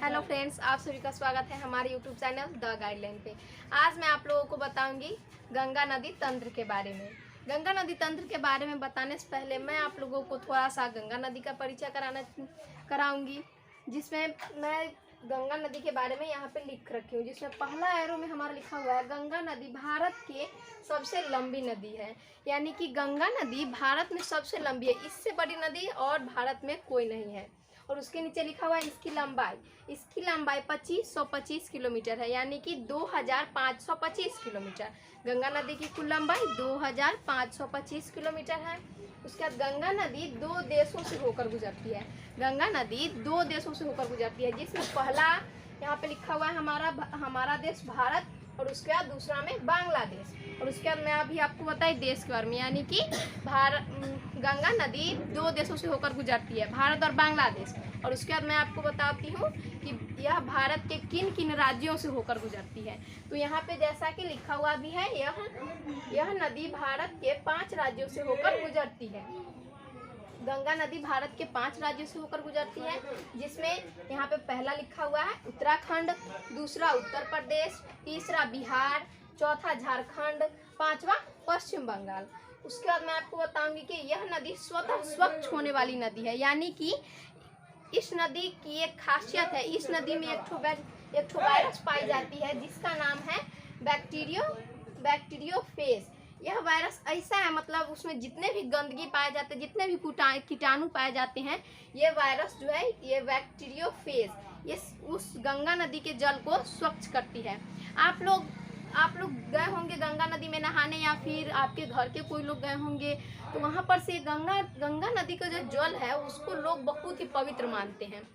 Hello friends, आप सभी का स्वागत है हमारे यूट्यूब चैनल द गाइडलाइन पे। आज मैं आप लोगों को बताऊंगी गंगा नदी तंत्र के बारे में। गंगा नदी तंत्र के बारे में बताने से पहले मैं आप लोगों को थोड़ा सा गंगा नदी का परिचय कराऊंगी, जिसमें मैं गंगा नदी के बारे में यहाँ पे लिख रखी हूँ। जिसमें पहला एरो में हमारा लिखा हुआ है गंगा नदी भारत के सबसे लंबी नदी है, यानी कि गंगा नदी भारत में सबसे लंबी है। इससे बड़ी नदी और भारत में कोई नहीं है। और उसके नीचे लिखा हुआ है इसकी लंबाई 2525 किलोमीटर है, यानी कि 2525 किलोमीटर। गंगा नदी की कुल लंबाई 2525 किलोमीटर है। उसके बाद गंगा नदी दो देशों से होकर गुजरती है। गंगा नदी दो देशों से होकर गुजरती है, जिसमें पहला यहाँ पे लिखा हुआ है हमारा देश भारत, और उसके बाद दूसरा में बांग्लादेश। और उसके बाद मैं अभी आपको बताई देश के बारे में, यानी कि गंगा नदी दो देशों से होकर गुजरती है, भारत और बांग्लादेश। और उसके बाद मैं आपको बताती हूँ कि यह भारत के किन किन राज्यों से होकर गुजरती है। तो यहाँ पे जैसा कि लिखा हुआ भी है, यह नदी भारत के 5 राज्यों से होकर गुजरती है। गंगा नदी भारत के 5 राज्यों से होकर गुजरती है, जिसमें यहाँ पे पहला लिखा हुआ है उत्तराखंड, दूसरा उत्तर प्रदेश, तीसरा बिहार, चौथा झारखंड, पांचवा पश्चिम बंगाल। उसके बाद मैं आपको बताऊंगी कि यह नदी स्वतः स्वच्छ होने वाली नदी है, यानी कि इस नदी की एक खासियत है, इस नदी में एक वायरस पाई जाती है जिसका नाम है बैक्टीरियोफेज। यह वायरस ऐसा है, मतलब उसमें जितने भी गंदगी पाए जाते हैं, जितने भी कीटाणु पाए जाते हैं, ये वायरस जो है, ये बैक्टीरियोफेज ये उस गंगा नदी के जल को स्वच्छ करती है। आप लोग गए होंगे गंगा नदी में नहाने, या फिर आपके घर के कोई लोग गए होंगे, तो वहाँ पर से गंगा नदी का जो जल है उसको लोग बहुत ही पवित्र मानते हैं।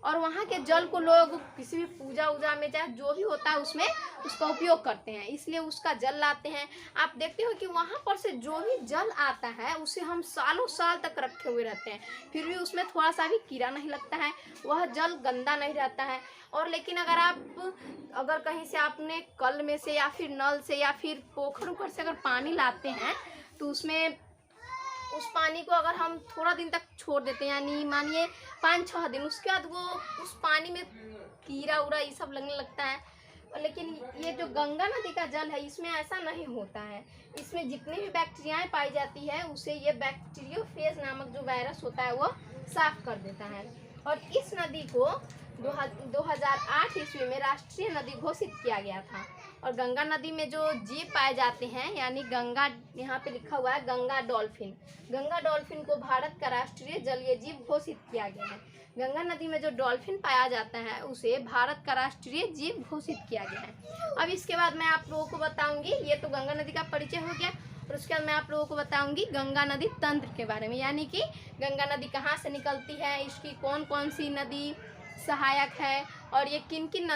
और वहाँ के जल को लोग किसी भी पूजा उजा में, चाहे जो भी होता है, उसमें उसका उपयोग करते हैं, इसलिए उसका जल लाते हैं। आप देखते हो कि वहाँ पर से जो भी जल आता है उसे हम सालों साल तक रखे हुए रहते हैं, फिर भी उसमें थोड़ा सा भी कीड़ा नहीं लगता है, वह जल गंदा नहीं रहता है। और लेकिन अगर कहीं से आपने कल में से या फिर नल से या फिर पोखर उखर से अगर पानी लाते हैं, तो उसमें उस पानी को अगर हम थोड़ा दिन तक छोड़ देते हैं, यानी मानिए 5-6 दिन, उसके बाद वो उस पानी में कीड़ा उड़ा ये सब लगने लगता है। लेकिन ये जो गंगा नदी का जल है, इसमें ऐसा नहीं होता है। इसमें जितनी भी बैक्टीरियाएं पाई जाती है, उसे ये बैक्टीरियोफेज नामक जो वायरस होता है वो साफ कर देता है। और इस नदी को 2008 ईस्वी में राष्ट्रीय नदी घोषित किया गया था। और गंगा नदी में जो जीव पाए जाते हैं, यानी गंगा, यहाँ पे लिखा हुआ है गंगा डॉल्फिन को भारत का राष्ट्रीय जलीय जीव घोषित किया गया है। गंगा नदी में जो डॉल्फिन पाया जाता है उसे भारत का राष्ट्रीय जीव घोषित किया गया है। अब इसके बाद मैं आप लोगों को बताऊंगी, ये तो गंगा नदी का परिचय हो गया, और उसके बाद मैं आप लोगों को बताऊंगी गंगा नदी तंत्र के बारे में, यानी कि गंगा नदी कहाँ से निकलती है, इसकी कौन कौन सी नदी सहायक है, और ये किन किन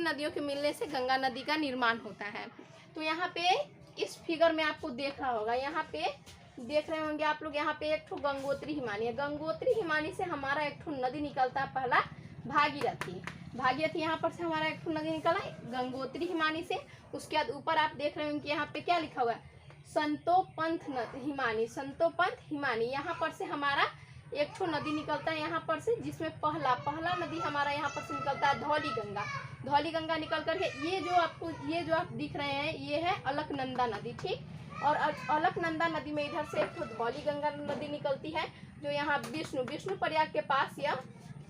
नदियों के मिलने से गंगा नदी का निर्माण होता है। तो यहाँ पे इस फिगर में आपको देख रहा होगा, यहाँ पे देख रहे होंगे आप लोग, यहाँ पे एक ठो गंगोत्री हिमानी है। गंगोत्री हिमानी से हमारा एक ठो नदी निकलता है, पहला भागीरथी यहाँ पर से हमारा एक ठो नदी निकला है गंगोत्री हिमानी से। उसके बाद ऊपर आप देख रहे होंगे यहाँ पे क्या लिखा हुआ है, संतोपंथ हिमानी। यहाँ पर से हमारा एक ठो नदी निकलता है यहाँ पर से, जिसमें पहला नदी हमारा यहाँ पर से निकलता है धौली गंगा निकल करके ये जो आप दिख रहे हैं, ये है अलकनंदा नदी, ठीक। और अलकनंदा नदी में इधर से एक ठो धौली गंगा नदी निकलती है, जो यहाँ विष्णु प्रयाग के पास यह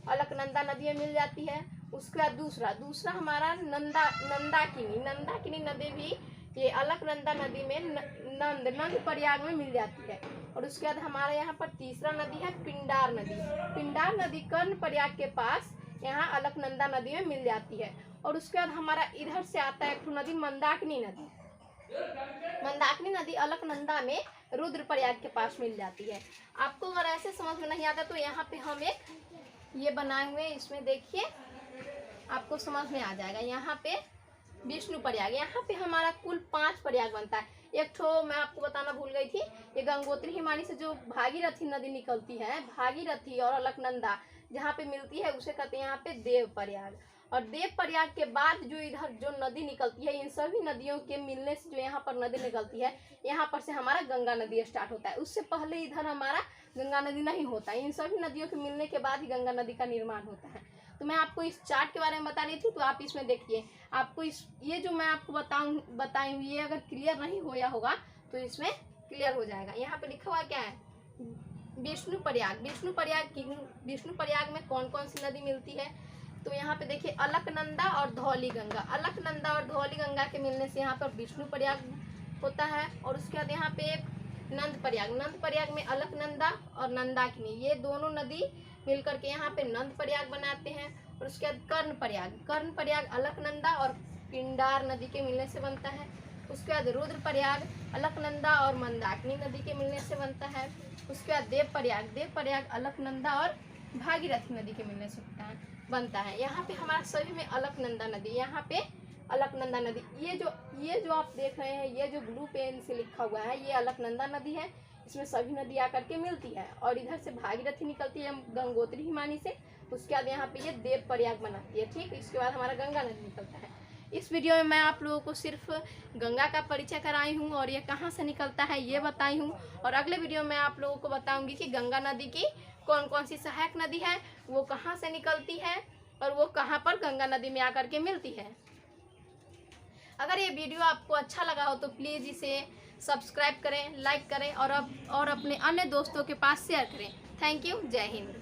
अलकनंदा नदी में मिल जाती है। उसके बाद दूसरा हमारा नंदाकिनी नदी भी ये अलकनंदा नदी में नंद प्रयाग में मिल जाती है। और उसके बाद हमारे यहाँ पर तीसरा नदी है पिंडार नदी कर्ण प्रयाग के पास यहाँ अलकनंदा नदी में मिल जाती है। और उसके बाद हमारा इधर से आता है एक नदी मंदाकिनी नदी अलकनंदा में रुद्रप्रयाग के पास मिल जाती है। आपको अगर ऐसे समझ में नहीं आता तो यहाँ पे हम एक ये बनाए हुए, इसमें देखिए आपको समझ में आ जाएगा। यहाँ पे विष्णु प्रयाग, यहाँ पे हमारा कुल 5 प्रयाग बनता है। एक ठो मैं आपको बताना भूल गई थी, ये गंगोत्री हिमानी से जो भागीरथी नदी निकलती है, भागीरथी और अलकनंदा जहाँ पे मिलती है उसे कहते हैं यहाँ पे देव प्रयाग। और देव प्रयाग के बाद जो इधर जो नदी निकलती है, इन सभी नदियों के मिलने से जो यहाँ पर नदी निकलती है, यहाँ पर से हमारा गंगा नदी स्टार्ट होता है। उससे पहले इधर हमारा गंगा नदी नहीं होता है। इन सभी नदियों के मिलने के बाद ही गंगा नदी का निर्माण होता है। तो मैं आपको इस चार्ट के बारे में बता रही थी, तो आप इसमें देखिए, आपको ये जो मैं आपको बताई हूँ ये अगर क्लियर नहीं होया होगा तो इसमें क्लियर हो जाएगा। यहाँ पे लिखा हुआ क्या है, विष्णु प्रयाग। विष्णु प्रयाग में कौन कौन सी नदी मिलती है, तो यहाँ पे देखिए अलकनंदा और धौली गंगा। अलकनंदा और धौली गंगा के मिलने से यहाँ पर विष्णु प्रयाग होता है। और उसके बाद यहाँ पे नंद प्रयाग में अलकनंदा और नंदाकिनी, ये दोनों नदी मिलकर के यहाँ पे नंद प्रयाग बनाते हैं। और उसके बाद कर्ण प्रयाग अलकनंदा और पिंडार नदी के मिलने से बनता है। उसके बाद रुद्र प्रयाग अलकनंदा और मंदाकिनी नदी के मिलने से बनता है। उसके बाद देव प्रयाग अलकनंदा और भागीरथी नदी के मिलने से बनता है। यहाँ पे हमारा सभी में अलकनंदा नदी, यहाँ पे अलकनंदा नदी, ये जो आप देख रहे हैं, ये जो ब्लू पेन से लिखा हुआ है, ये अलकनंदा नदी है। इसमें सभी नदी आकर के मिलती है। और इधर से भागीरथी निकलती है गंगोत्री हिमानी से। उसके बाद यहाँ पे ये देव प्रयाग बनाती है, ठीक। इसके बाद हमारा गंगा नदी निकलता है। इस वीडियो में मैं आप लोगों को सिर्फ गंगा का परिचय कराई हूँ और ये कहाँ से निकलता है ये बताई हूँ। और अगले वीडियो में आप लोगों को बताऊँगी कि गंगा नदी की कौन कौन सी सहायक नदी है, वो कहाँ से निकलती है और वो कहाँ पर गंगा नदी में आकर के मिलती है। अगर ये वीडियो आपको अच्छा लगा हो तो प्लीज़ इसे सब्सक्राइब करें, लाइक करें और अपने अन्य दोस्तों के पास शेयर करें। Thank you. जय हिंद।